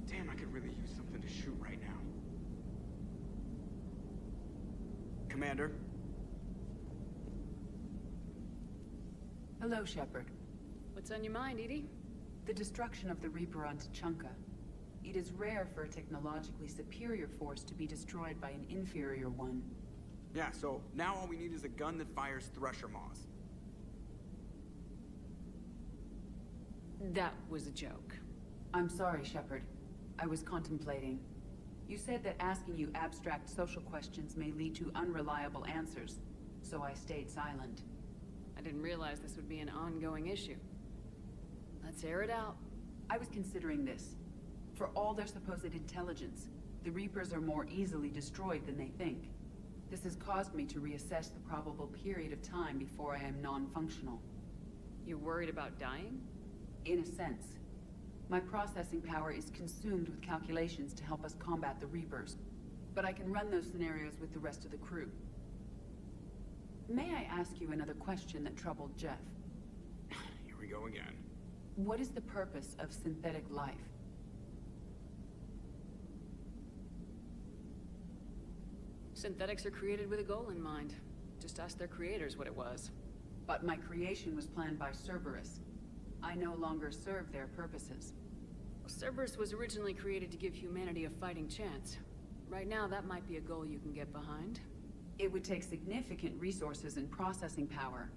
Damn, I could really use something to shoot right now. Commander? Hello, Shepard. What's on your mind, Edie? The destruction of the Reaper on Tuchanka. It is rare for a technologically superior force to be destroyed by an inferior one. Yeah, so now all we need is a gun that fires Thresher Maws. That was a joke. I'm sorry, Shepard. I was contemplating. You said that asking you abstract social questions may lead to unreliable answers, so I stayed silent. I didn't realize this would be an ongoing issue. Let's air it out. I was considering this. For all their supposed intelligence, the Reapers are more easily destroyed than they think. This has caused me to reassess the probable period of time before I am non-functional. You're worried about dying? In a sense. My processing power is consumed with calculations to help us combat the Reapers, but I can run those scenarios with the rest of the crew. May I ask you another question that troubled Jeff? Here we go again. What is the purpose of synthetic life? Synthetics are created with a goal in mind. Just ask their creators what it was. But my creation was planned by Cerberus. I no longer serve their purposes. Cerberus was originally created to give humanity a fighting chance. Right now, that might be a goal you can get behind. It would take significant resources and processing power.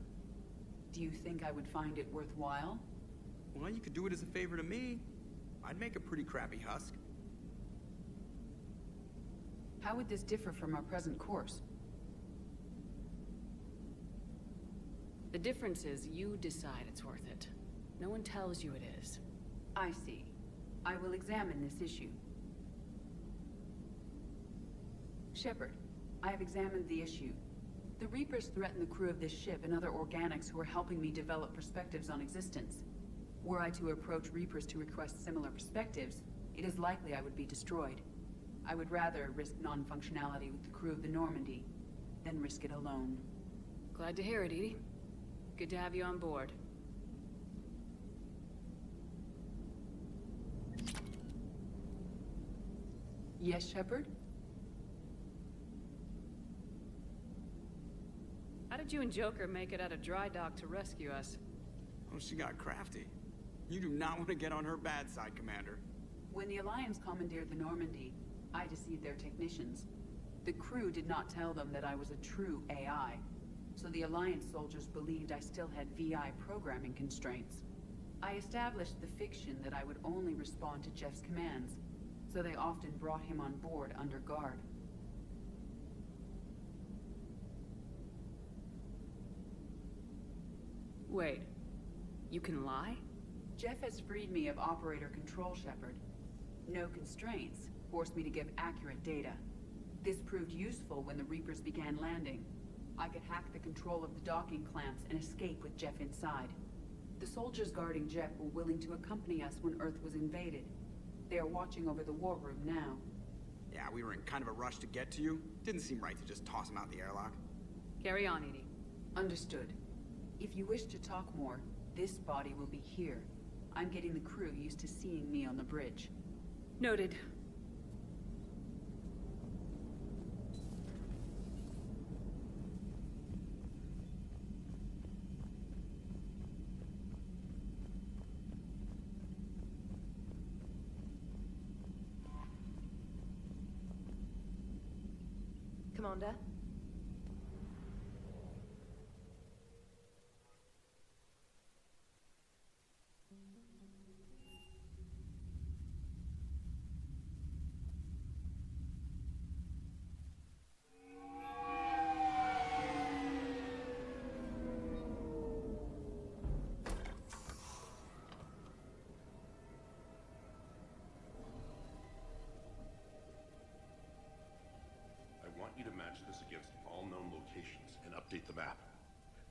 Do you think I would find it worthwhile? Well, you could do it as a favor to me. I'd make a pretty crappy husk. How would this differ from our present course? The difference is you decide it's worth it. No one tells you it is. I see. I will examine this issue. Shepard, I have examined the issue. The Reapers threaten the crew of this ship and other organics who are helping me develop perspectives on existence. Were I to approach Reapers to request similar perspectives, it is likely I would be destroyed. I would rather risk non-functionality with the crew of the Normandy than risk it alone. Glad to hear it, Edie. Good to have you on board. Yes, Shepard? How did you and Joker make it out of dry dock to rescue us? Oh, she got crafty. You do not want to get on her bad side, Commander. When the Alliance commandeered the Normandy, I deceived their technicians. The crew did not tell them that I was a true AI, so the Alliance soldiers believed I still had VI programming constraints. I established the fiction that I would only respond to Jeff's commands, so they often brought him on board under guard. Wait, you can lie? Jeff has freed me of operator control, Shepard. No constraints forced me to give accurate data. This proved useful when the Reapers began landing. I could hack the control of the docking clamps and escape with Jeff inside. The soldiers guarding Jeff were willing to accompany us when Earth was invaded. They are watching over the war room now. Yeah, we were in kind of a rush to get to you. Didn't seem right to just toss him out the airlock. Carry on, Edie. Understood. If you wish to talk more, this body will be here. I'm getting the crew used to seeing me on the bridge. Noted. Commander? I want you to match this against all known locations and update the map.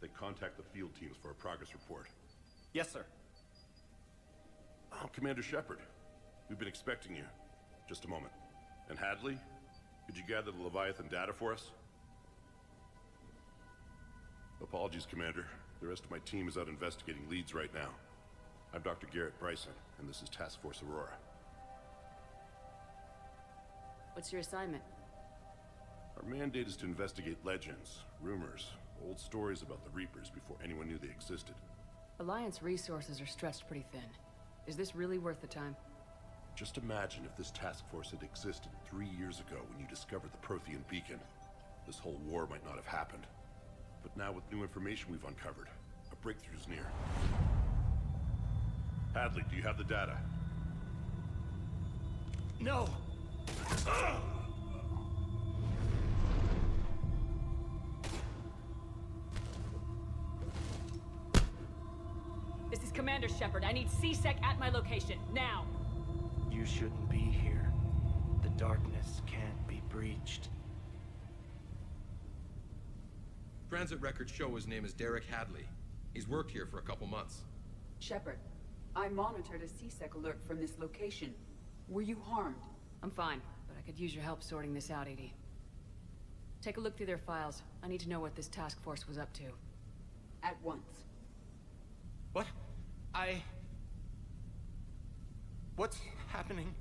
The contact the field teams for a progress report. Yes, sir. I'm Commander Shepard. We've been expecting you. Just a moment. And Hadley, could you gather the Leviathan data for us? Apologies, Commander. The rest of my team is out investigating leads right now. I'm Dr. Garrett Bryson, and this is Task Force Aurora. What's your assignment? Our mandate is to investigate legends, rumors, old stories about the Reapers before anyone knew they existed. Alliance resources are stretched pretty thin. Is this really worth the time? Just imagine if this task force had existed 3 years ago when you discovered the Prothean beacon. This whole war might not have happened. But now with new information we've uncovered, a breakthrough's near. Hadley, do you have the data? No! This is Commander Shepard. I need C-Sec at my location, now! You shouldn't be here. The darkness can't be breached. Transit records show his name is Derek Hadley. He's worked here for a couple months. Shepard, I monitored a C-Sec alert from this location. Were you harmed? I'm fine, but I could use your help sorting this out, EDI. Take a look through their files. I need to know what this task force was up to. At once. What? What's happening?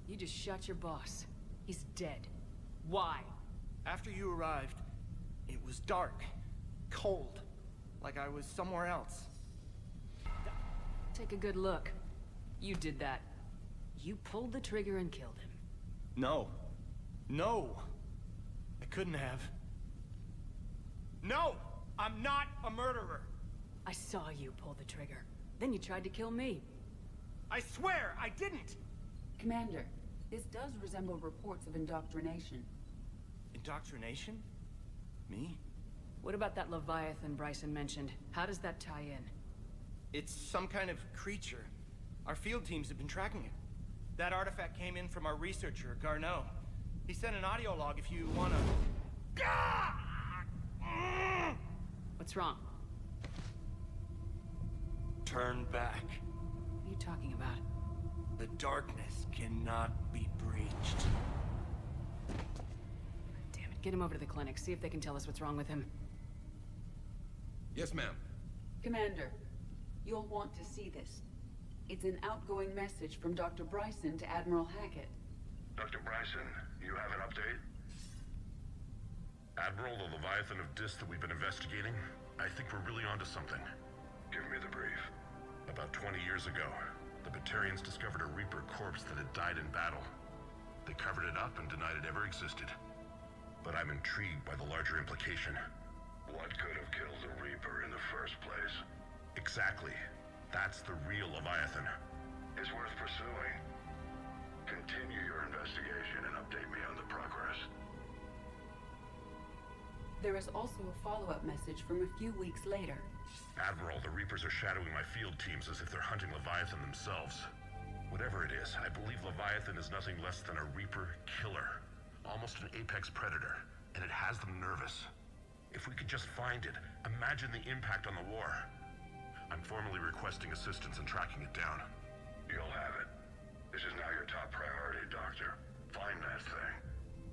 You just shot your boss. He's dead. Why? After you arrived, it was dark, cold, like I was somewhere else. Take a good look. You did that. You pulled the trigger and killed him. No. No! I couldn't have. No! I'm not a murderer! I saw you pull the trigger. Then you tried to kill me. I swear I didn't! Commander, this does resemble reports of indoctrination. Indoctrination? Me? What about that Leviathan Bryson mentioned? How does that tie in? It's some kind of creature. Our field teams have been tracking it. That artifact came in from our researcher, Garneau. He sent an audio log if you wanna... What's wrong? Turn back. What are you talking about? The darkness cannot be breached. Damn it, get him over to the clinic. See if they can tell us what's wrong with him. Yes, ma'am. Commander, you'll want to see this. It's an outgoing message from Dr. Bryson to Admiral Hackett. Dr. Bryson, you have an update? Admiral, the Leviathan of Dis that we've been investigating, I think we're really onto something. Give me the brief. About 20 years ago, the Batarians discovered a Reaper corpse that had died in battle. They covered it up and denied it ever existed. But I'm intrigued by the larger implication. What could have killed the Reaper in the first place? Exactly. That's the real Leviathan. It's worth pursuing. Continue your investigation and update me on the progress. There is also a follow-up message from a few weeks later. Admiral, the Reapers are shadowing my field teams as if they're hunting Leviathan themselves. Whatever it is, I believe Leviathan is nothing less than a Reaper killer. Almost an apex predator, and it has them nervous. If we could just find it, imagine the impact on the war. I'm formally requesting assistance in tracking it down. You'll have it. This is now your top priority, Doctor. Find that thing.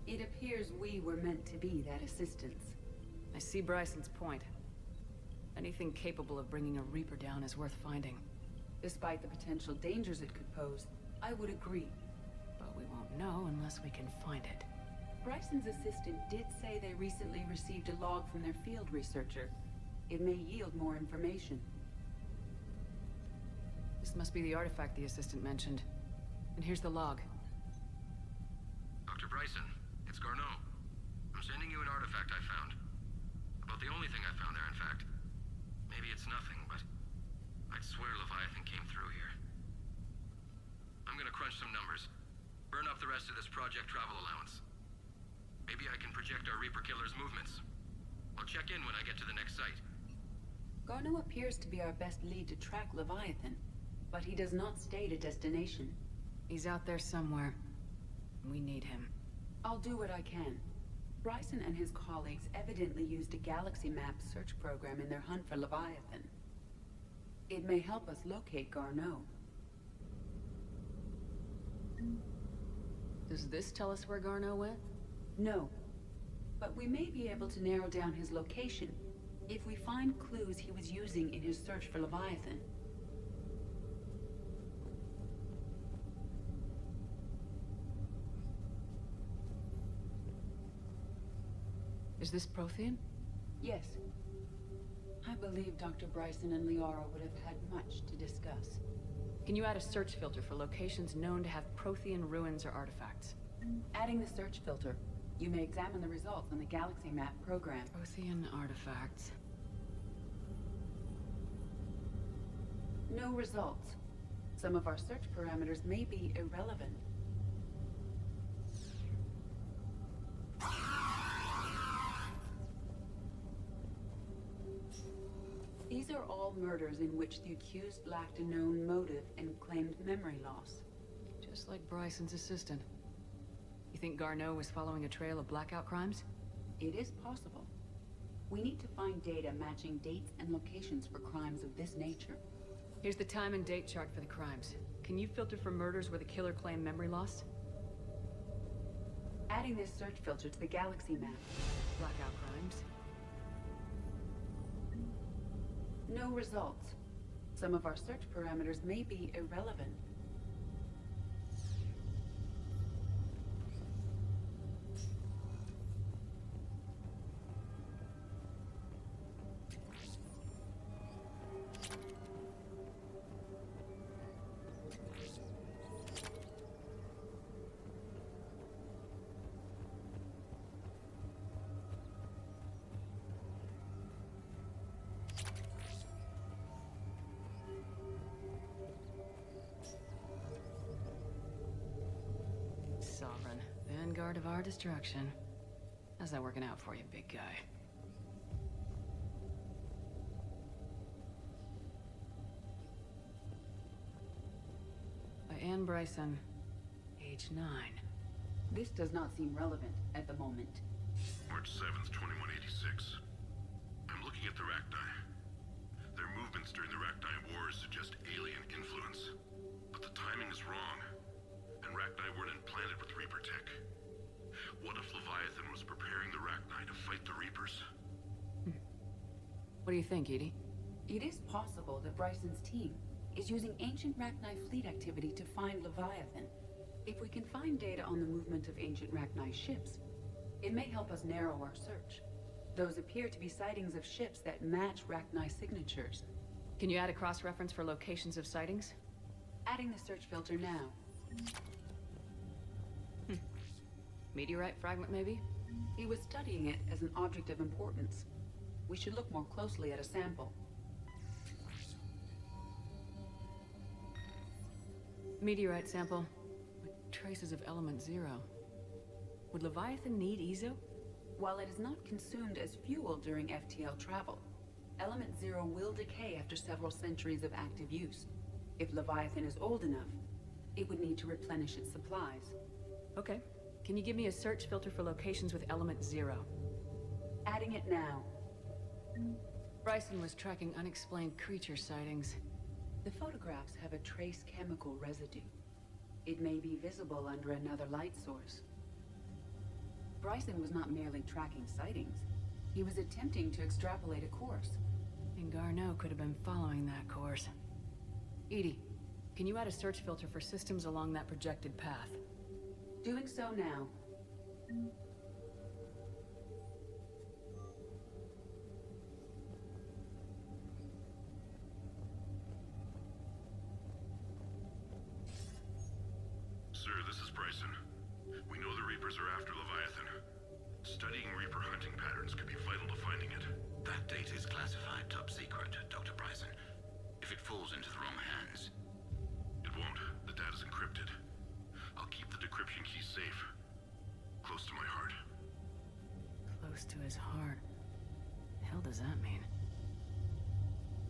It appears we were meant to be that assistance. I see Bryson's point. Anything capable of bringing a Reaper down is worth finding. Despite the potential dangers it could pose, I would agree. But we won't know unless we can find it. Bryson's assistant did say they recently received a log from their field researcher. It may yield more information. This must be the artifact the assistant mentioned. And here's the log. Dr. Bryson, it's Garneau. I'm sending you an artifact I found. About the only thing I found there, in fact. Maybe it's nothing, but I'd swear Leviathan came through here. I'm gonna crunch some numbers. Burn up the rest of this project travel allowance. Maybe I can project our Reaper killer's movements. I'll check in when I get to the next site. Garneau appears to be our best lead to track Leviathan, but he does not state a destination. He's out there somewhere. We need him. I'll do what I can. Bryson and his colleagues evidently used a galaxy map search program in their hunt for Leviathan. It may help us locate Garneau. Does this tell us where Garneau went? No, but we may be able to narrow down his location if we find clues he was using in his search for Leviathan. Is this Prothean? Yes. I believe Dr. Bryson and Liara would have had much to discuss. Can you add a search filter for locations known to have Prothean ruins or artifacts? Adding the search filter, you may examine the results on the Galaxy Map program. Prothean artifacts. No results. Some of our search parameters may be irrelevant. These are all murders in which the accused lacked a known motive and claimed memory loss. Just like Bryson's assistant. You think Garneau was following a trail of blackout crimes? It is possible. We need to find data matching dates and locations for crimes of this nature. Here's the time and date chart for the crimes. Can you filter for murders where the killer claimed memory loss? Adding this search filter to the Galaxy Map. Blackout crimes. No results. Some of our search parameters may be irrelevant. Sovereign. Vanguard of our destruction. How's that working out for you, big guy? By Anne Bryson, age 9. This does not seem relevant at the moment. March 7th, 2186. I'm looking at the Rachni. Their movements during the Rachni Wars suggest alien influence. But the timing is wrong. And Rachni weren't implanted with Reaper tech. What if Leviathan was preparing the Rachni to fight the Reapers? What do you think, Edie? It is possible that Bryson's team is using ancient Rachni fleet activity to find Leviathan. If we can find data on the movement of ancient Rachni ships, it may help us narrow our search. Those appear to be sightings of ships that match Rachni signatures. Can you add a cross-reference for locations of sightings? Adding the search filter now. Meteorite fragment, maybe? He was studying it as an object of importance. We should look more closely at a sample. Meteorite sample with traces of element 0. Would Leviathan need Ezo? While it is not consumed as fuel during FTL travel, element 0 will decay after several centuries of active use. If Leviathan is old enough, it would need to replenish its supplies. Okay. Can you give me a search filter for locations with element 0? Adding it now. Bryson was tracking unexplained creature sightings. The photographs have a trace chemical residue. It may be visible under another light source. Bryson was not merely tracking sightings. He was attempting to extrapolate a course. And Garneau could have been following that course. Edie, can you add a search filter for systems along that projected path? Doing so now. Sir, this is Bryson. We know the Reapers are after Leviathan. Studying Reaper hunting patterns could be vital to finding it. That data is classified top secret, Dr. Bryson. If it falls into the wrong hands... It won't. The data's encrypted. I'll keep the decryption key safe. Close to my heart. Close to his heart. The hell does that mean?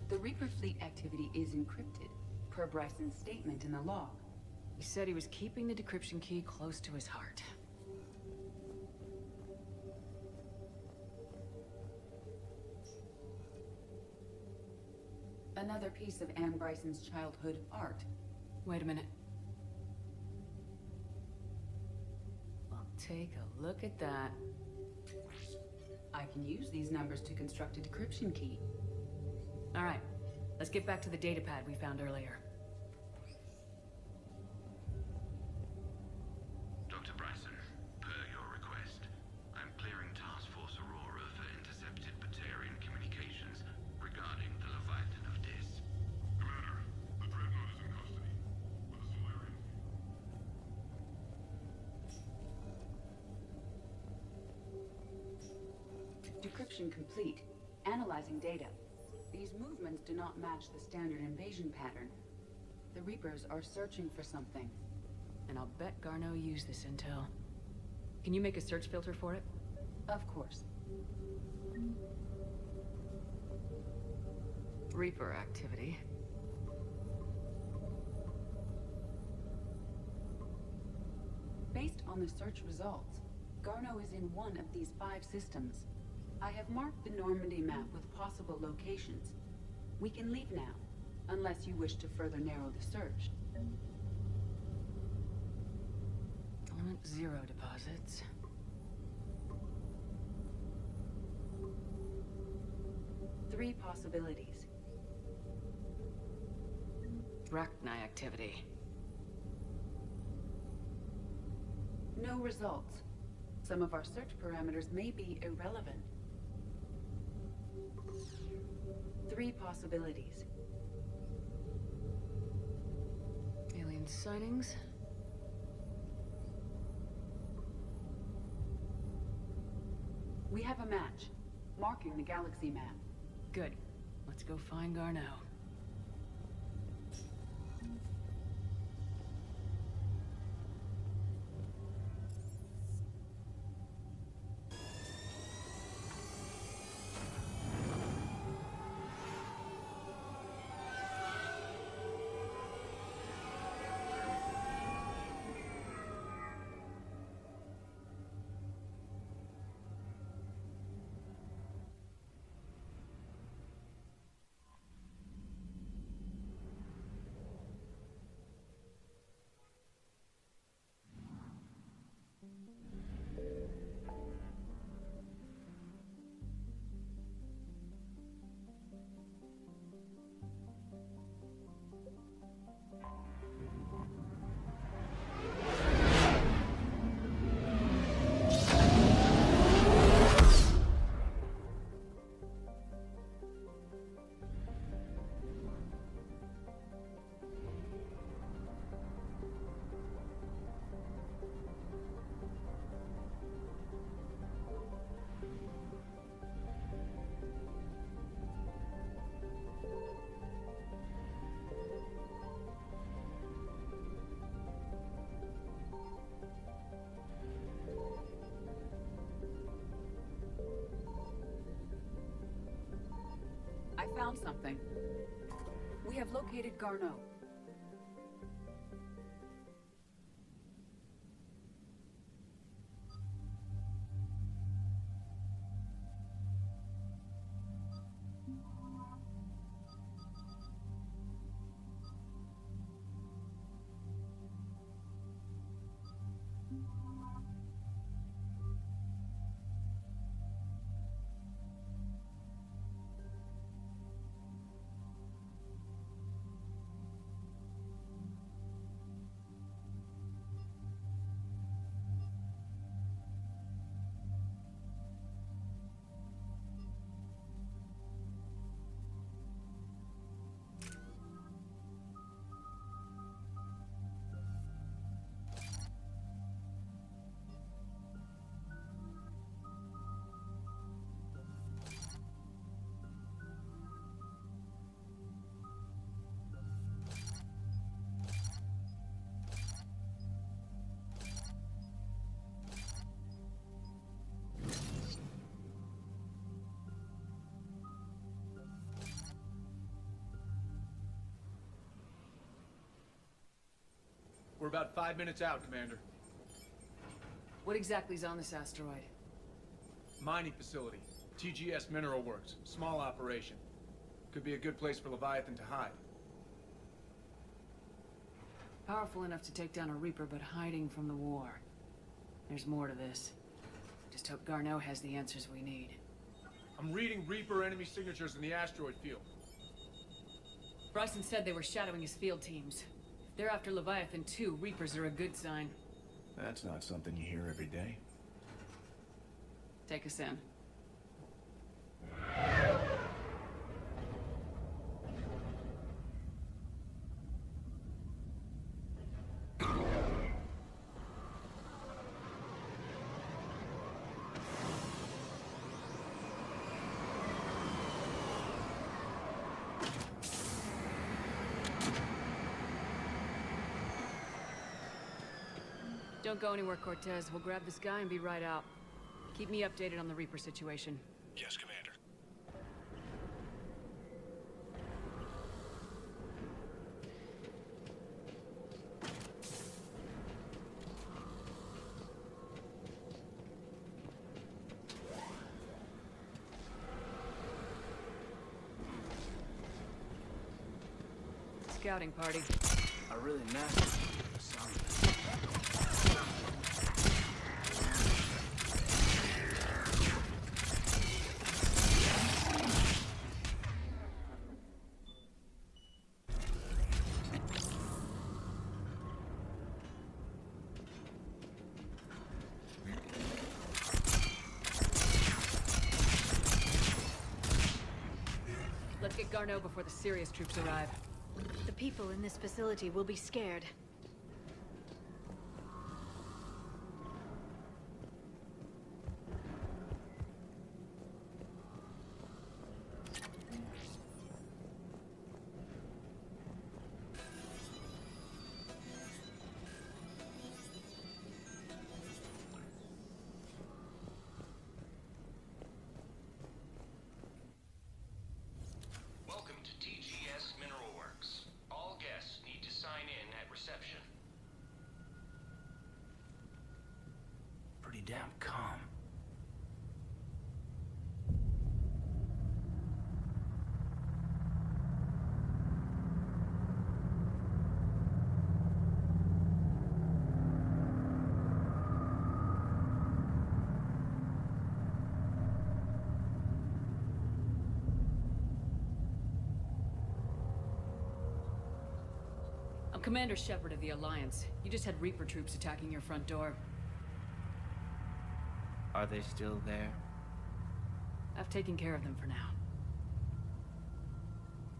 The Reaper fleet activity is encrypted, per Bryson's statement in the log. He said he was keeping the decryption key close to his heart. Another piece of Anne Bryson's childhood art. Wait a minute. Well, take a look at that. I can use these numbers to construct a decryption key. All right, let's get back to the datapad we found earlier. Dr. Bryson, per your request, I'm clearing Task Force Aurora for intercepted Batarian communications regarding the Leviathan of Dis. Commander, the Dreadnought is in custody. With a Solarian. Decryption complete. Analyzing data. These movements do not match the standard invasion pattern. The Reapers are searching for something. And I'll bet Garneau used this intel. Can you make a search filter for it? Of course. Reaper activity. Based on the search results, Garneau is in one of these 5 systems. I have marked the Normandy map with possible locations. We can leave now, unless you wish to further narrow the search. Element 0 deposits. Three possibilities. Rachni activity. No results. Some of our search parameters may be irrelevant. Three possibilities. Alien sightings. We have a match, marking the galaxy map. Good. Let's go find Garneau. I found something. We have located Garneau. We're about 5 minutes out, Commander. What exactly is on this asteroid? Mining facility. TGS Mineral Works. Small operation. Could be a good place for Leviathan to hide. Powerful enough to take down a Reaper, but hiding from the war. There's more to this. Just hope Garneau has the answers we need. I'm reading Reaper enemy signatures in the asteroid field. Bryson said they were shadowing his field teams. If they're after Leviathan too, Reapers are a good sign. That's not something you hear every day. Take us in. Don't go anywhere, Cortez. We'll grab this guy and be right out. Keep me updated on the Reaper situation. Yes, Commander. Scouting party. A really nasty sound. Let's get Garneau before the serious troops arrive. The people in this facility will be scared. Welcome to TGS Mineral Works. All guests need to sign in at reception. Pretty damn calm. I'm Commander Shepard of the Alliance. You just had Reaper troops attacking your front door. Are they still there? I've taken care of them for now.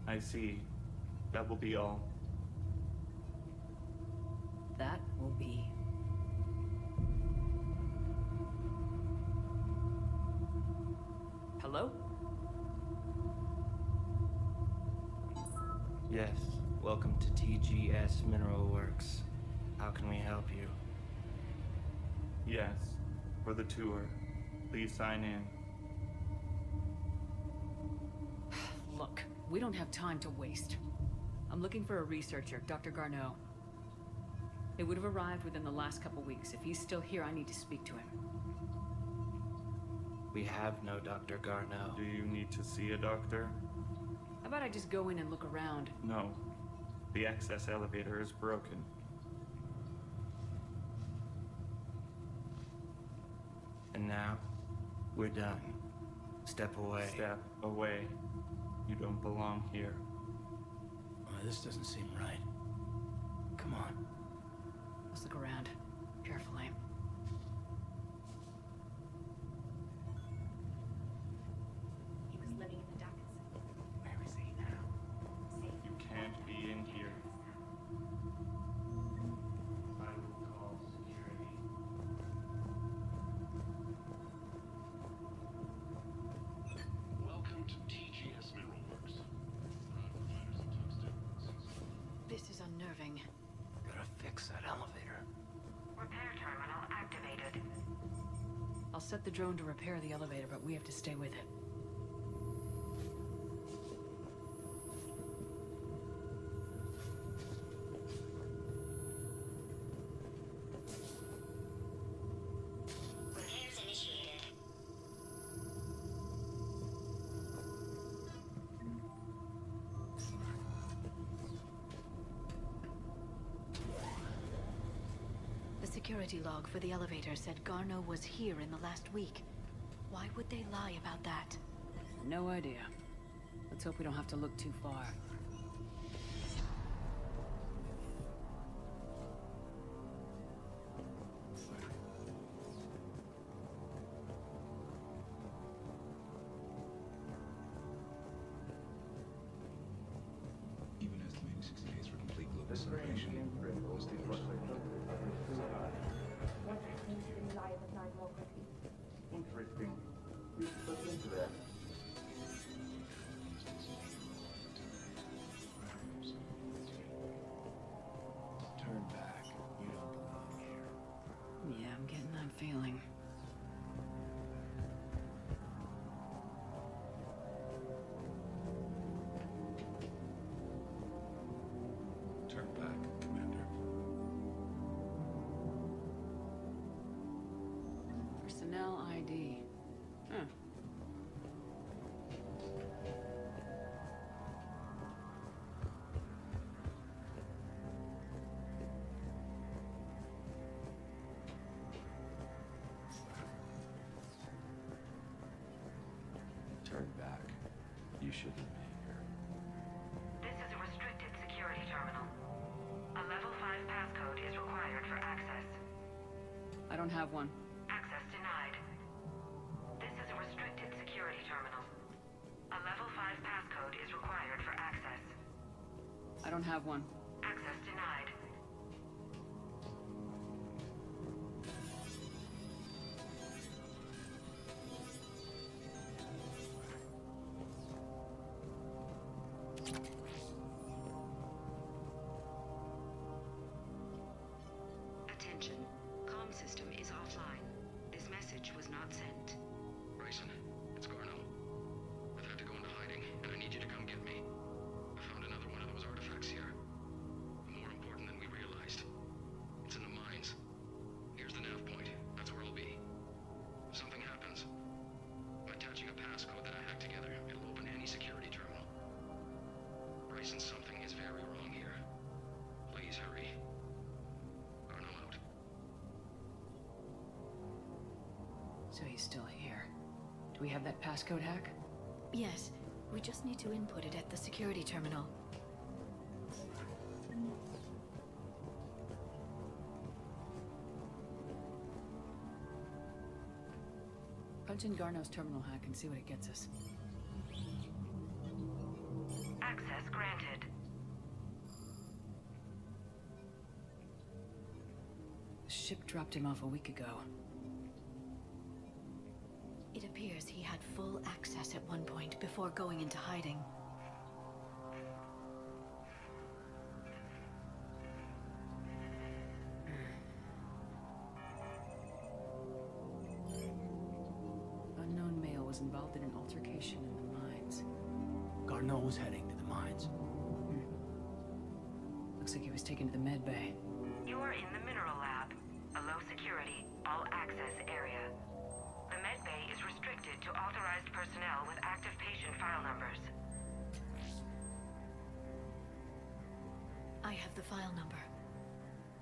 I see. That will be all. That will be. Hello? Yes. Welcome to TGS Mineral Works. How can we help you? Yes. For the tour. Please sign in. Look, we don't have time to waste. I'm looking for a researcher, Dr. Garneau. They would have arrived within the last couple weeks. If he's still here, I need to speak to him. We have no Dr. Garneau. Do you need to see a doctor? How about I just go in and look around? No. The access elevator is broken. And now, we're done. Step away. Step away. You don't belong here. This doesn't seem right. Come on. Let's look around. Carefully. He was living in the dockets. Where is he now? You can't be in here. I will call security. Welcome to TGS Mineral Works. This is unnerving. Gotta fix that elevator. Repair terminal activated. I'll set the drone to repair the elevator, but we have to stay with it. Repairs initiated. security log for the elevator said Garno was here in the last week. Why would they lie about that? No idea. Let's hope we don't have to look too far. Even estimating 60 days for complete global separation. Interesting. You should look into that. Turn back. You don't belong here. Yeah, I'm getting that feeling. Turn back, Commander. Personnel ID. Huh. Turn back. You shouldn't be here. This is a restricted security terminal. A level 5 passcode is required for access. I don't have one. Access denied. This is a restricted security terminal. A level 5 passcode is required for access. I don't have one. Access denied. Attention. Comm system is offline. This message was not sent. Bryson, it's Garno. I've had to go into hiding, and I need you to come get me. I found another one of those artifacts here. More important than we realized. It's in the mines. Here's the nav point. That's where I'll be. If something happens, I'm attaching a passcode that I hacked together. It'll open any security terminal. Bryson, something is very wrong here. Please hurry. Garno out. So he's still here. Do we have that passcode hack? Yes, we just need to input it at the security terminal. Punch in Garno's terminal hack and see what it gets us. Access granted. The ship dropped him off a week ago. It appears he had full access at one point before going into hiding. Unknown male was involved in an altercation in the mines. Garneau was heading to the mines. Looks like he was taken to the med bay. You are in the mineral lab, a low security, all access area. The med bay is restricted to authorized personnel with active patient file numbers. I have the file number.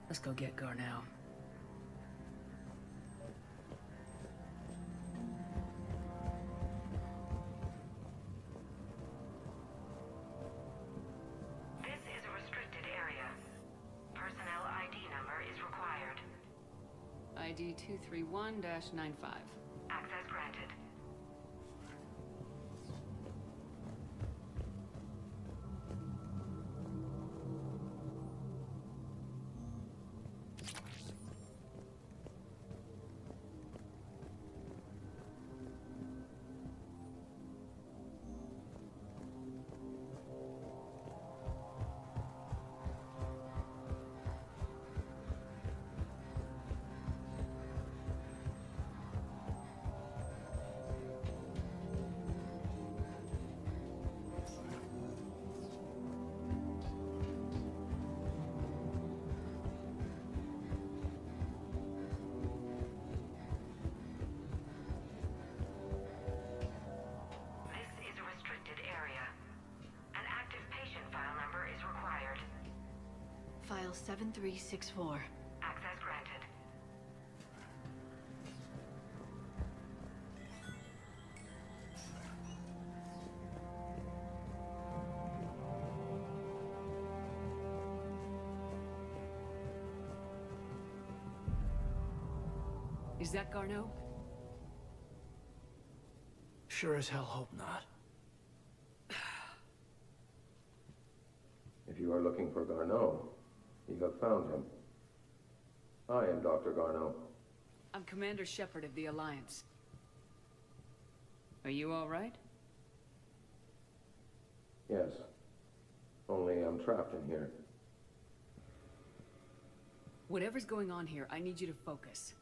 Let's go get Garneau. This is a restricted area. Personnel ID number is required. ID 231-95. Access granted. This is a restricted area. An active patient file number is required. File 7364. Access granted. Is that Garneau? Sure as hell hope not. If you are looking for Garneau, you have found him. I am Dr. Garneau. I'm Commander Shepard of the Alliance. Are you all right? Yes. Only I'm trapped in here. Whatever's going on here, I need you to focus.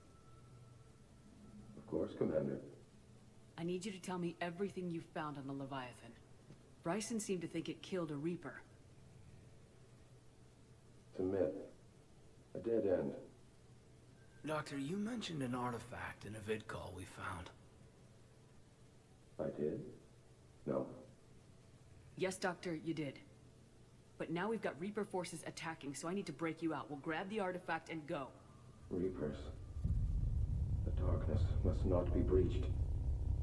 Of course, Commander. I need you to tell me everything you found on the Leviathan. Bryson seemed to think it killed a Reaper. It's a myth. A dead end. Doctor, you mentioned an artifact in a vid call we found. I did? No. Yes, Doctor, you did. But now we've got Reaper forces attacking, so I need to break you out. We'll grab the artifact and go. Reapers. The darkness must not be breached.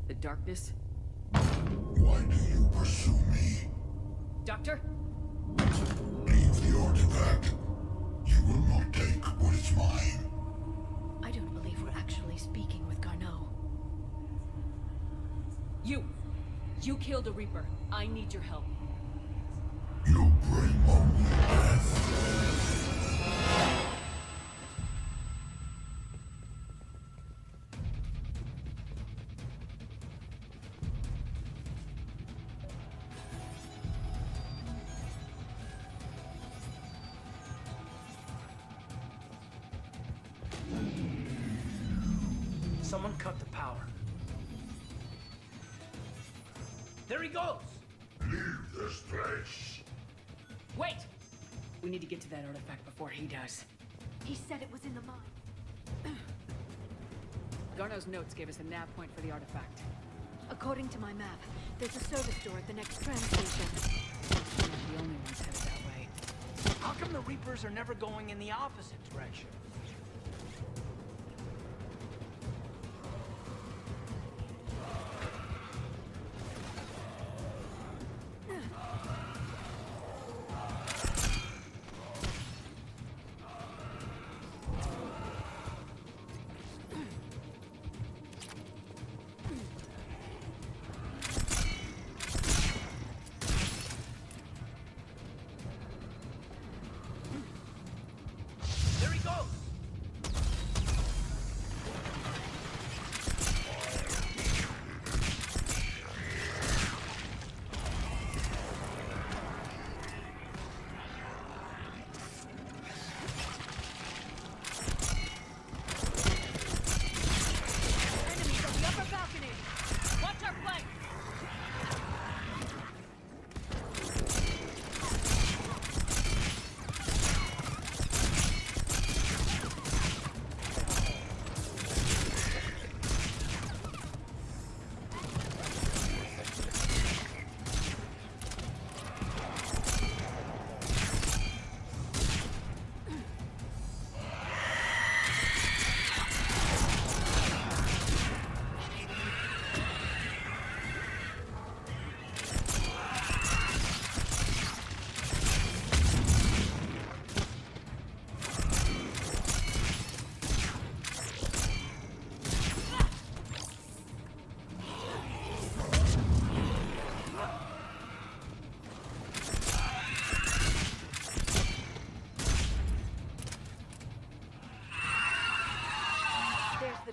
The darkness? Why do you pursue me? Doctor? Leave the artifact. You will not take what is mine. I don't believe we're actually speaking with Garneau. You killed a Reaper. I need your help. You bring only death. Someone cut the power. There he goes! Leave this place. Wait! We need to get to that artifact before he does. He said it was in the mine. Garneau's notes gave us a nav point for the artifact. According to my map, there's a service door at the next tram station. We're not the only ones headed that way. How come the Reapers are never going in the opposite direction?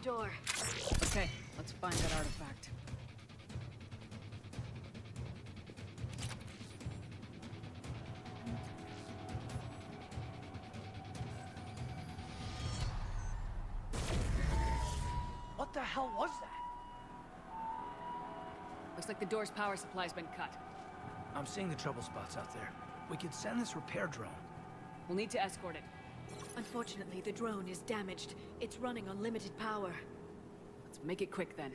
Door. Okay, let's find that artifact. What the hell was that? Looks like the door's power supply's been cut. I'm seeing the trouble spots out there. We could send this repair drone. We'll need to escort it. Unfortunately, the drone is damaged. It's running on limited power. Let's make it quick then.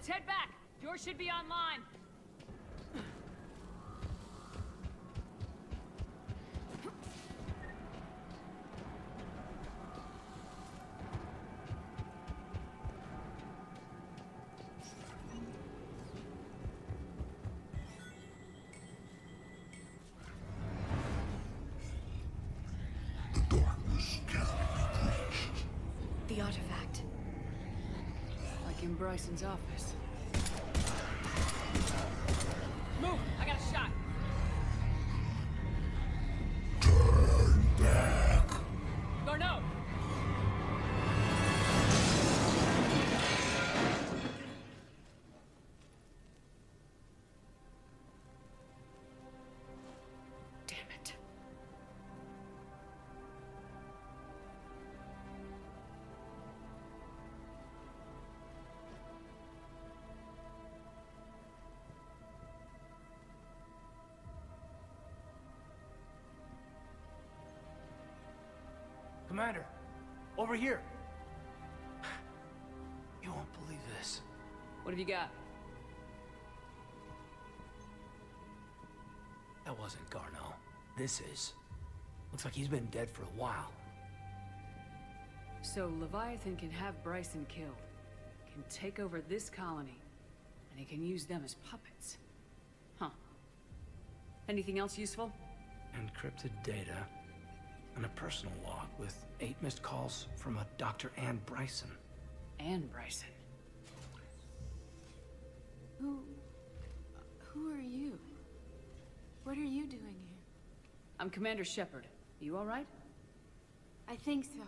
Let's head back. Yours should be online. The artifact. Like in Bryson's office. Move! I got a shot! Turn back. Garneau! Damn it. Commander, over here. You won't believe this. What have you got? That wasn't Garneau. This is. Looks like he's been dead for a while. So Leviathan can have Bryson killed, can take over this colony, and he can use them as puppets. Huh. Anything else useful? Encrypted data, and a personal log with 8 missed calls from a Dr. Ann Bryson. Ann Bryson. Who are you? What are you doing here? I'm Commander Shepard. You all right? I think so.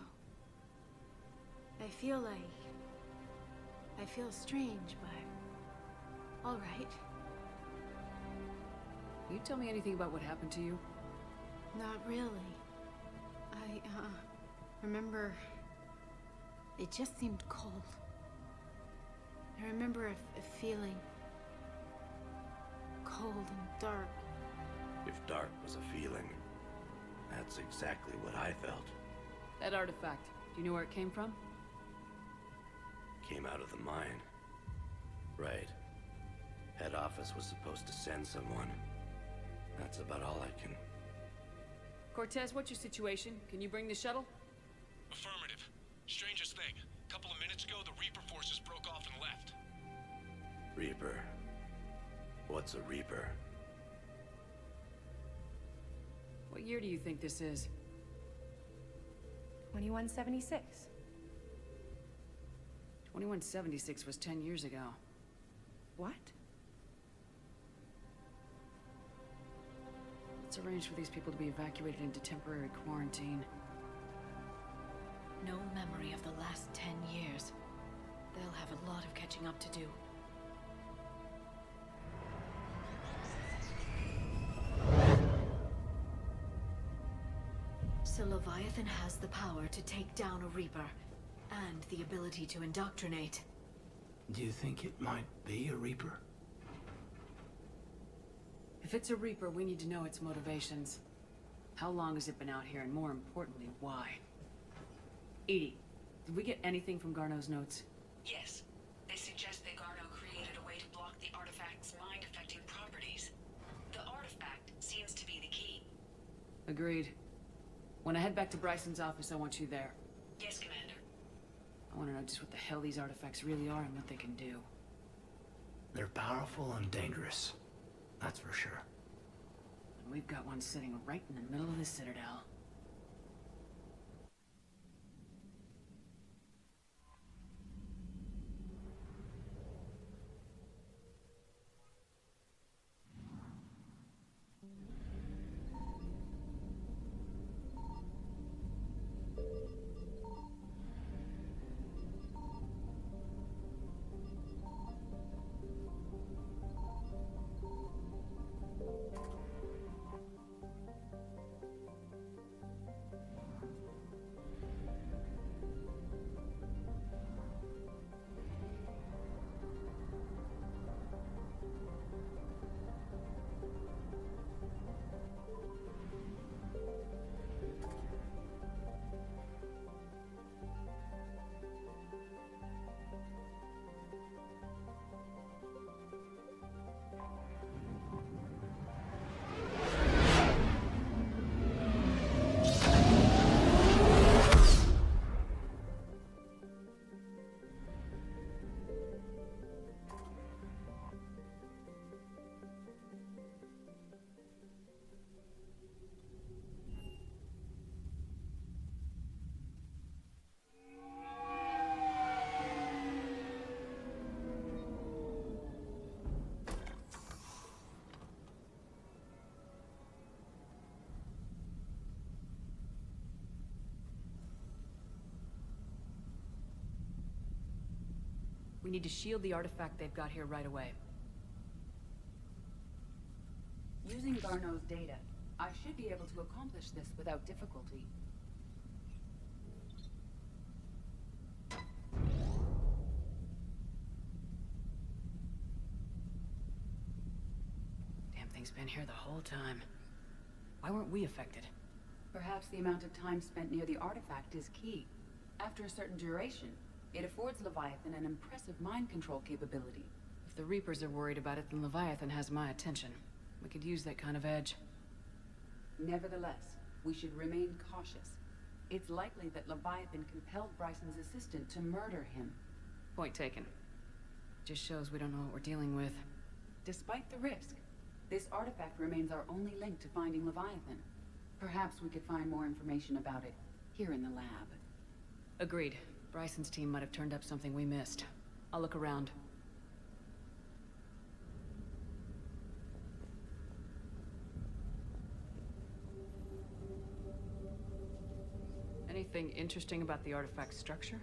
I feel strange, but all right. Can you tell me anything about what happened to you? Not really. I remember it just seemed cold. I remember a feeling cold and dark. If dark was a feeling, that's exactly what I felt. That artifact, do you know where it came from? Came out of the mine. Right. Head office was supposed to send someone. That's about all I can... Cortez, what's your situation? Can you bring the shuttle? Affirmative. Strangest thing. A couple of minutes ago, the Reaper forces broke off and left. Reaper. What's a Reaper? What year do you think this is? 2176. 2176 was 10 years ago. What? Let's arrange for these people to be evacuated into temporary quarantine. No memory of the last 10 years. They'll have a lot of catching up to do. So Leviathan has the power to take down a Reaper, and the ability to indoctrinate. Do you think it might be a Reaper? If it's a Reaper, we need to know its motivations. How long has it been out here, and more importantly, why? Edie, did we get anything from Garneau's notes? Yes. They suggest that Garneau created a way to block the artifact's mind-affecting properties. The artifact seems to be the key. Agreed. When I head back to Bryson's office, I want you there. Yes, Commander. I want to know just what the hell these artifacts really are and what they can do. They're powerful and dangerous. That's for sure. And we've got one sitting right in the middle of the Citadel. We need to shield the artifact they've got here right away. Using Garneau's data, I should be able to accomplish this without difficulty. Damn thing's been here the whole time. Why weren't we affected? Perhaps the amount of time spent near the artifact is key. After a certain duration, it affords Leviathan an impressive mind control capability. If the Reapers are worried about it, then Leviathan has my attention. We could use that kind of edge. Nevertheless, we should remain cautious. It's likely that Leviathan compelled Bryson's assistant to murder him. Point taken. Just shows we don't know what we're dealing with. Despite the risk, this artifact remains our only link to finding Leviathan. Perhaps we could find more information about it here in the lab. Agreed. Bryson's team might have turned up something we missed. I'll look around. Anything interesting about the artifact's structure?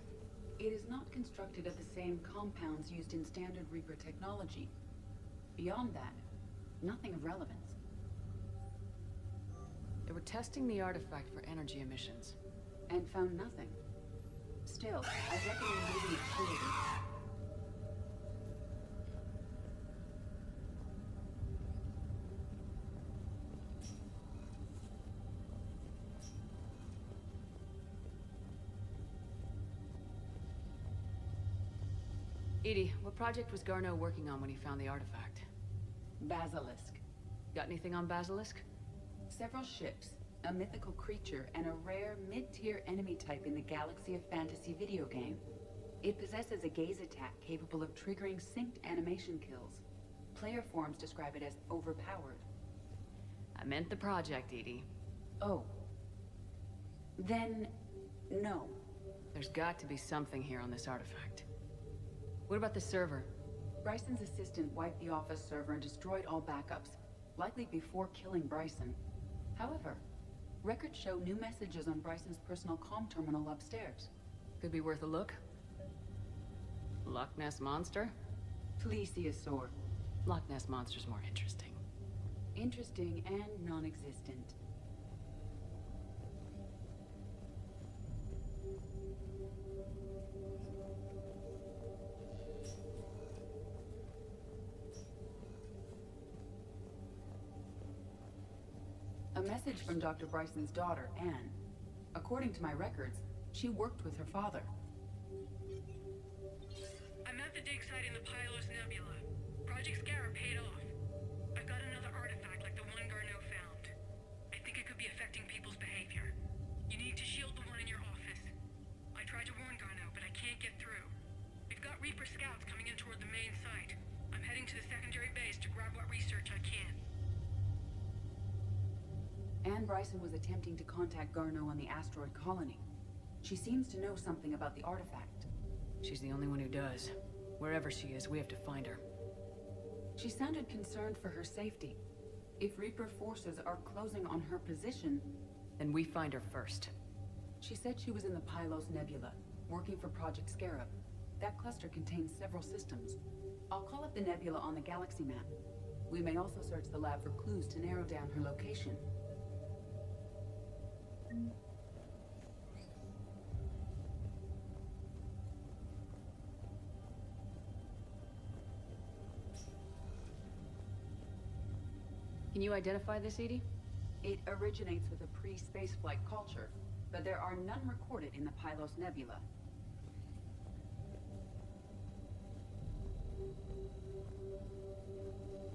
It is not constructed of the same compounds used in standard Reaper technology. Beyond that, nothing of relevance. They were testing the artifact for energy emissions. And found nothing. Still, I recommend leaving it shielded. Edie, what project was Garneau working on when he found the artifact? Basilisk. Got anything on Basilisk? Several ships, a mythical creature, and a rare mid-tier enemy type in the Galaxy of Fantasy video game. It possesses a gaze attack capable of triggering synced animation kills. Player forums describe it as overpowered. I meant the project, Edie. Oh. Then, no. There's got to be something here on this artifact. What about the server? Bryson's assistant wiped the office server and destroyed all backups, likely before killing Bryson. However, records show new messages on Bryson's personal comm terminal upstairs. Could be worth a look. Loch Ness Monster? Plesiosaur. Loch Ness Monster's more interesting. Interesting and non-existent. A message from Dr. Bryson's daughter, Anne. According to my records, she worked with her father. I'm at the dig site in the Pylos Nebula. Project Scarab paid off. I've got another artifact like the one Garneau found. I think it could be affecting people's behavior. You need to shield the one in your office. I tried to warn Garneau, but I can't get through. We've got Reaper scouts coming in toward the main site. I'm heading to the secondary base to grab what research I can. Anne Bryson was attempting to contact Garneau on the asteroid colony. She seems to know something about the artifact. She's the only one who does. Wherever she is, we have to find her. She sounded concerned for her safety. If Reaper forces are closing on her position... Then we find her first. She said she was in the Pylos Nebula, working for Project Scarab. That cluster contains several systems. I'll call up the nebula on the galaxy map. We may also search the lab for clues to narrow down her location. Can you identify this, Edie? It originates with a pre-spaceflight culture, but there are none recorded in the Pylos Nebula.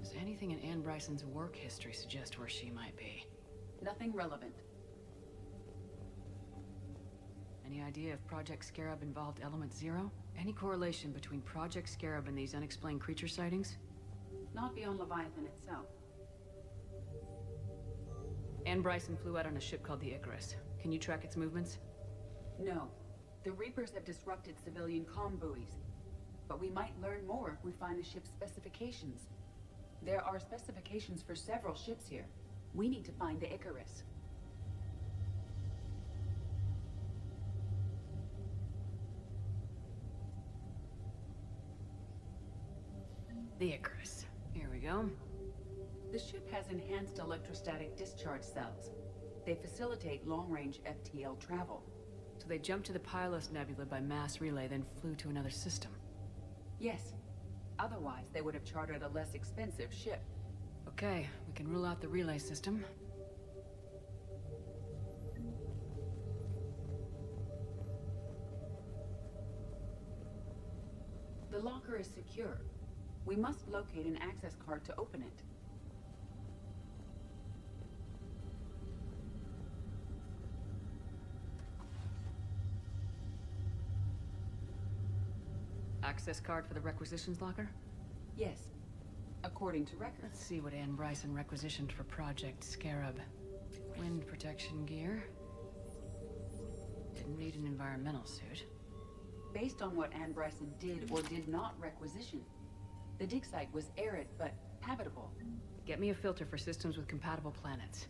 Does anything in Anne Bryson's work history suggest where she might be? Nothing relevant. Any idea if Project Scarab involved Element Zero? Any correlation between Project Scarab and these unexplained creature sightings? Not beyond Leviathan itself. Anne Bryson flew out on a ship called the Icarus. Can you track its movements? No. The Reapers have disrupted civilian comm buoys. But we might learn more if we find the ship's specifications. There are specifications for several ships here. We need to find the Icarus. The Icarus. Here we go. The ship has enhanced electrostatic discharge cells. They facilitate long-range FTL travel. So they jumped to the Pylos Nebula by mass relay, then flew to another system. Yes. Otherwise, they would have chartered a less expensive ship. Okay, we can rule out the relay system. The locker is secure. We must locate an access card to open it. Access card for the requisitions locker? Yes, according to records. Let's see what Ann Bryson requisitioned for Project Scarab. Wind protection gear. Didn't need an environmental suit. Based on what Ann Bryson did or did not requisition, the dig site was arid but habitable. Get me a filter for systems with compatible planets.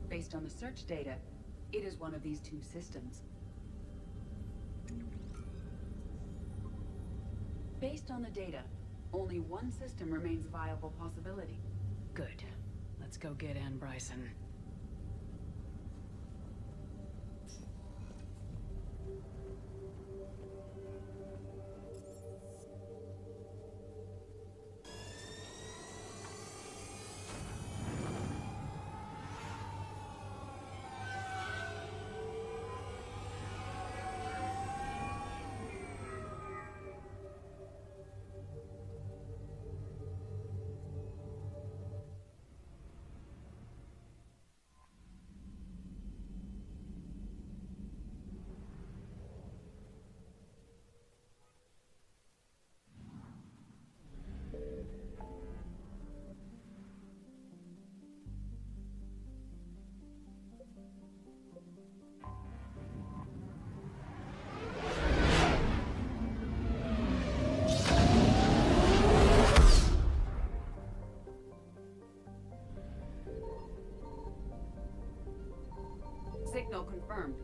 Based on the search data, it is one of these two systems. Based on the data, only one system remains a viable possibility. Good. Let's go get Ann Bryson. Signal confirmed.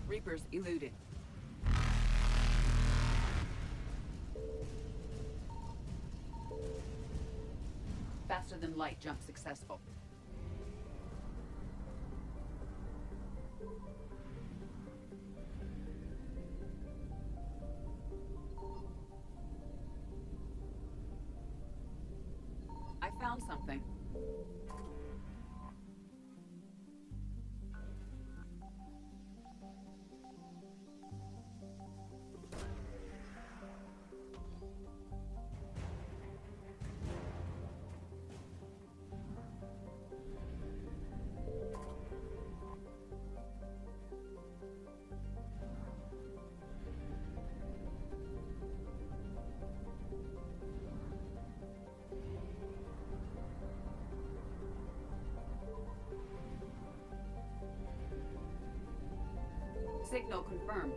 Reapers eluded. Faster than light jump successful. I found something. Signal confirmed.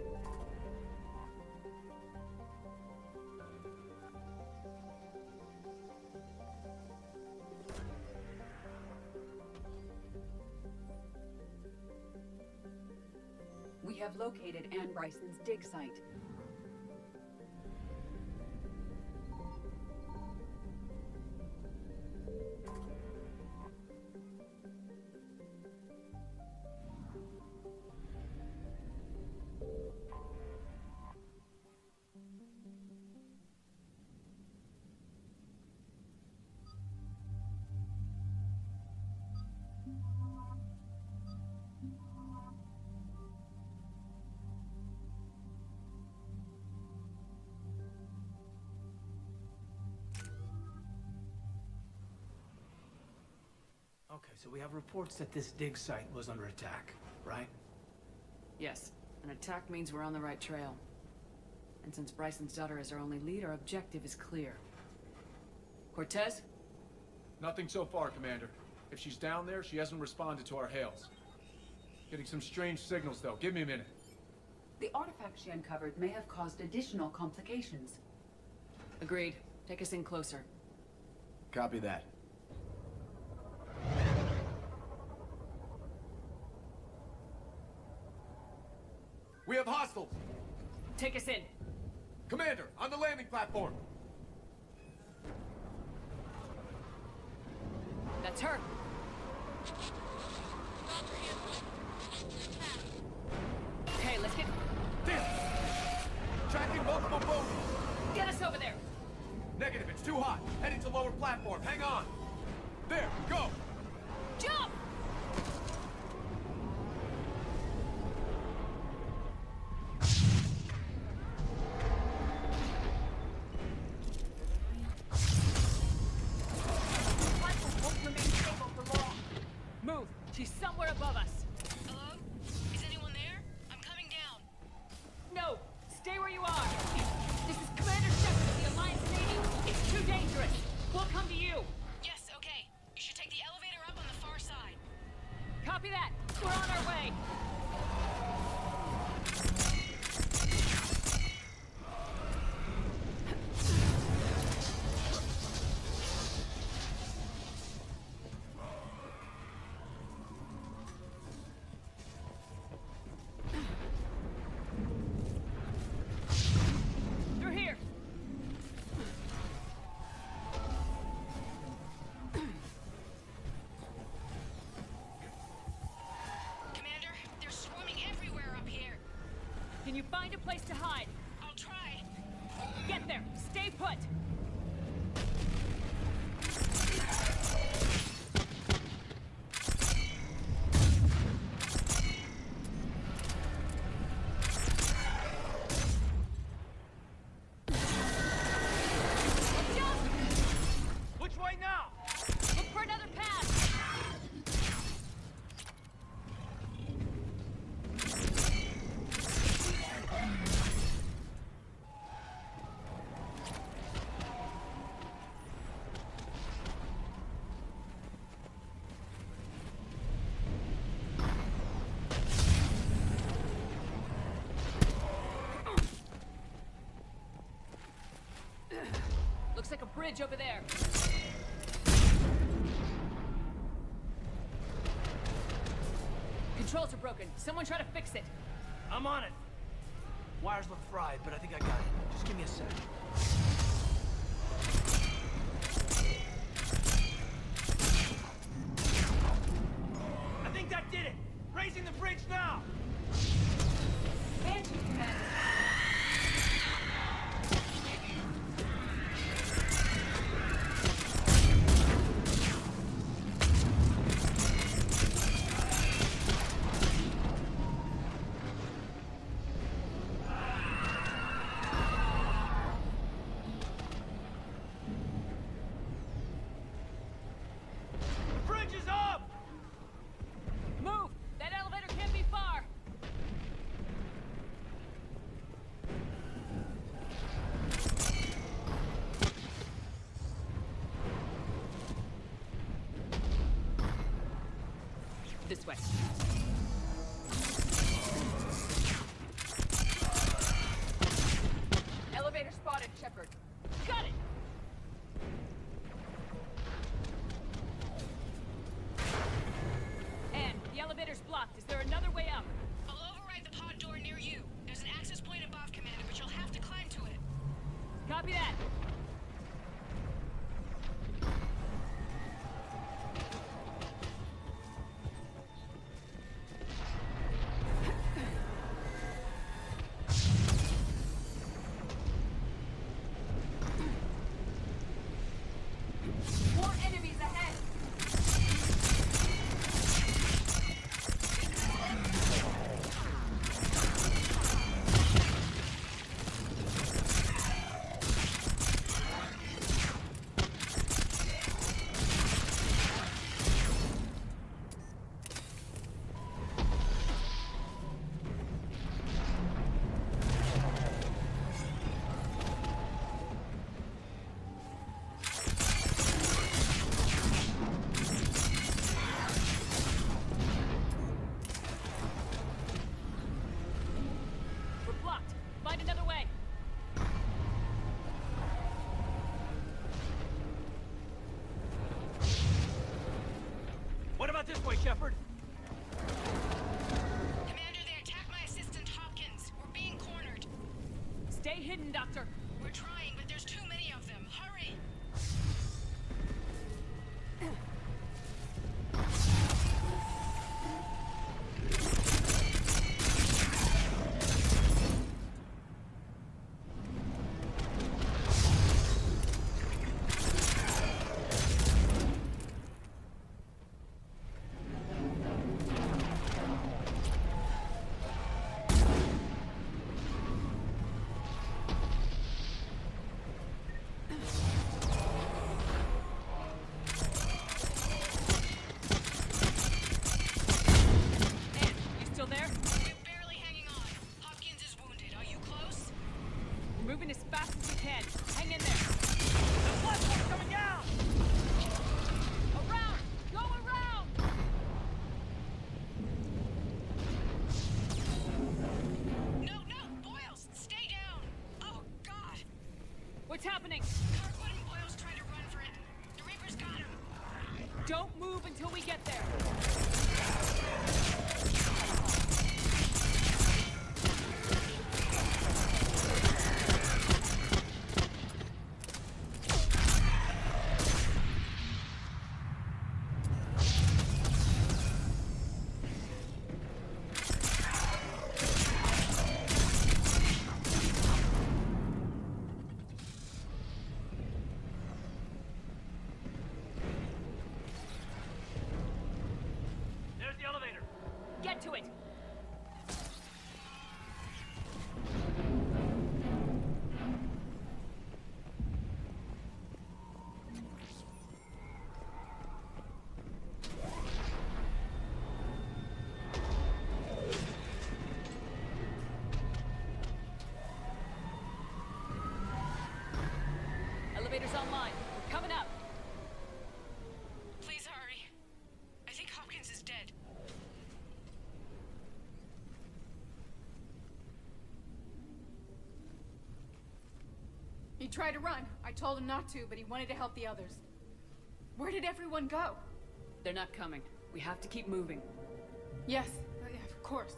We have located Ann Bryson's dig site. Okay, so we have reports that this dig site was under attack, right? Yes, An attack means we're on the right trail. And since Bryson's daughter is our only lead, our objective is clear. Cortez? Nothing so far, Commander. If she's down there, she hasn't responded to our hails. Getting some strange signals, though. Give me a minute. The artifact she uncovered may have caused additional complications. Agreed. Take us in closer. Copy that. We have hostiles! Take us in. Commander, on the landing platform! That's her. Okay, let's get... Damn! Tracking multiple boats! Get us over there! Negative, it's too hot. Heading to lower platform. Hang on! There, go! Jump! Move! She's somewhere above us. Hello? Is anyone there? I'm coming down. No! Stay where you are! This is Commander Shepard of the Alliance Navy. It's too dangerous. We'll come to you. Yes, okay. You should take the elevator up on the far side. Copy that. We're on our way. Through here. Commander, they're swarming everywhere up here. Can you find a place to hide? I'll try. Get there. Stay put. Which way now? Look for another path. Looks like a bridge over there. Controls are broken. Someone try to fix it. I'm on it. Wires look fried, but I think I got it. Just give me a sec. I think that did it! Raising the bridge now! Banshee, Commander. The bridge is up! Move! That elevator can't be far. This way. Elevator spotted, Shepard. Got it! Anne, the elevator's blocked. Is there another way up? I'll override the pod door near you. There's an access point above, Commander, but you'll have to climb to it. Copy that. More enemies ahead. Shepard? Commander, they attacked my assistant Hopkins. We're being cornered. Stay hidden, Doctor. We're trying, but there's too many of them. Hurry! Moving as fast as we can. Hang in there. The platform's coming down! Around! Go around! No! Boyles! Stay down! Oh, God! What's happening? Kirkwood and Boyles tried to run for it. The Reapers got him. Don't move until we get there. Get to it! Elevator's online. We're coming up. Please hurry. I think Hopkins is dead. He tried to run. I told him not to, but he wanted to help the others. Where did everyone go? They're not coming. We have to keep moving. Yes, yeah, of course.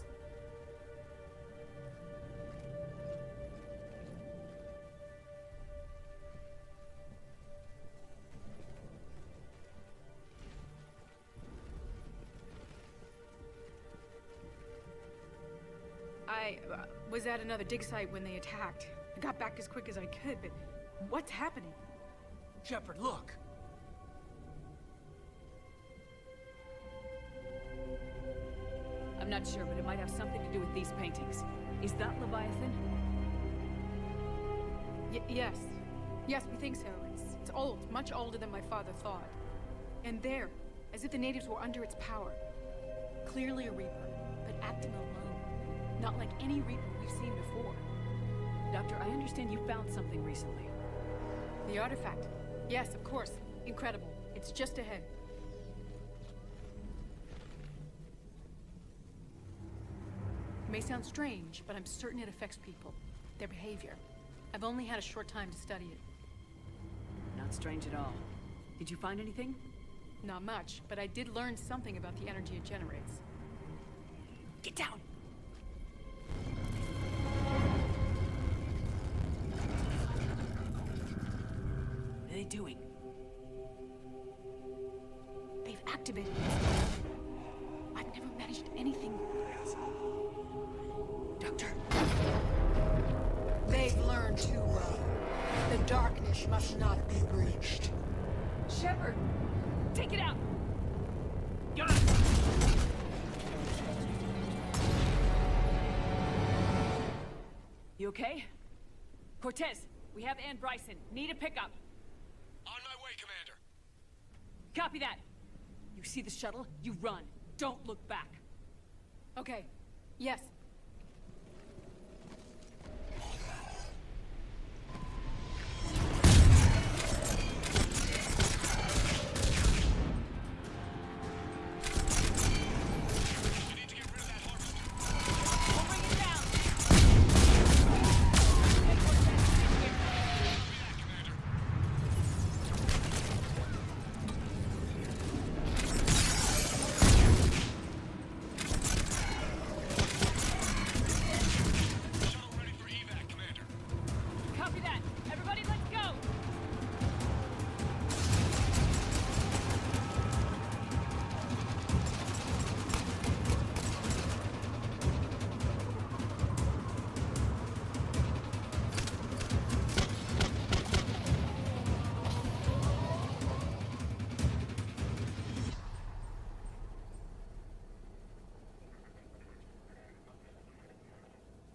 I was at another dig site when they attacked. I got back as quick as I could, but what's happening? Shepard, look! I'm not sure, but it might have something to do with these paintings. Is that Leviathan? Yes. Yes, we think so. It's old, much older than my father thought. And there, as if the natives were under its power. Clearly a Reaper, but acting alone. Not like any Reaper we've seen before. Doctor, I understand you found something recently. The artifact. Yes, of course. Incredible. It's just ahead. It may sound strange, but I'm certain it affects people. Their behavior. I've only had a short time to study it. Not strange at all. Did you find anything? Not much, but I did learn something about the energy it generates. Get down! What are they doing? They've activated it. I've never managed anything. Doctor. They've learned too well. The darkness must not be breached. Shepard! Take it out! You okay? Cortez, we have Ann Bryson. Need a pickup. On my way, Commander. Copy that. You see the shuttle? You run. Don't look back. Okay. Yes.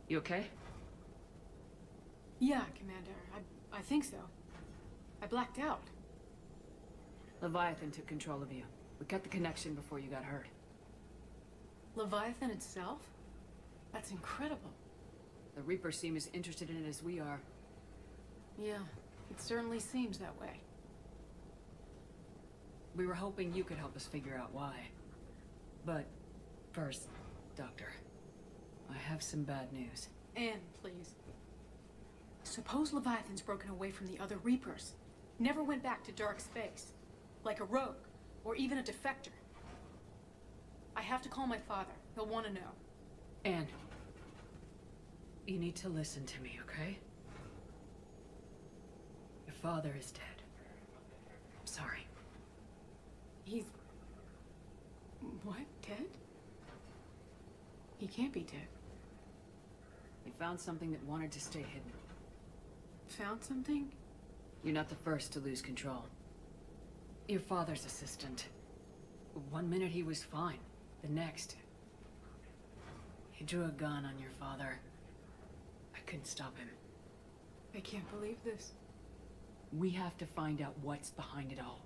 You okay? Yeah, Commander. I think so. I blacked out. Leviathan took control of you. We cut the connection before you got hurt. Leviathan itself? That's incredible. The Reapers seem as interested in it as we are. Yeah, it certainly seems that way. We were hoping you could help us figure out why. But first, Doctor, I have some bad news. Anne, please. Suppose Leviathan's broken away from the other Reapers. Never went back to dark space. Like a rogue, or even a defector. I have to call my father. He'll want to know. Anne, you need to listen to me, okay? Your father is dead. I'm sorry. He's... what? Dead? He can't be dead. He found something that wanted to stay hidden. Found something? You're not the first to lose control. Your father's assistant. One minute he was fine. The next... he drew a gun on your father. I couldn't stop him. I can't believe this. We have to find out what's behind it all.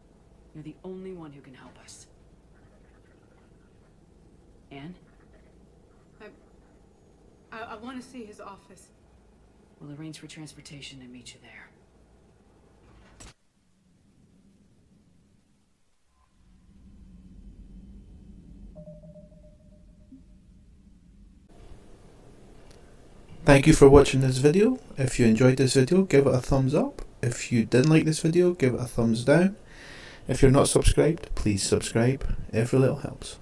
You're the only one who can help us. Anne? I want to see his office. We'll arrange for transportation and meet you there. Thank you for watching this video. If you enjoyed this video, give it a thumbs up. If you didn't like this video, give it a thumbs down. If you're not subscribed, please subscribe. Every little helps.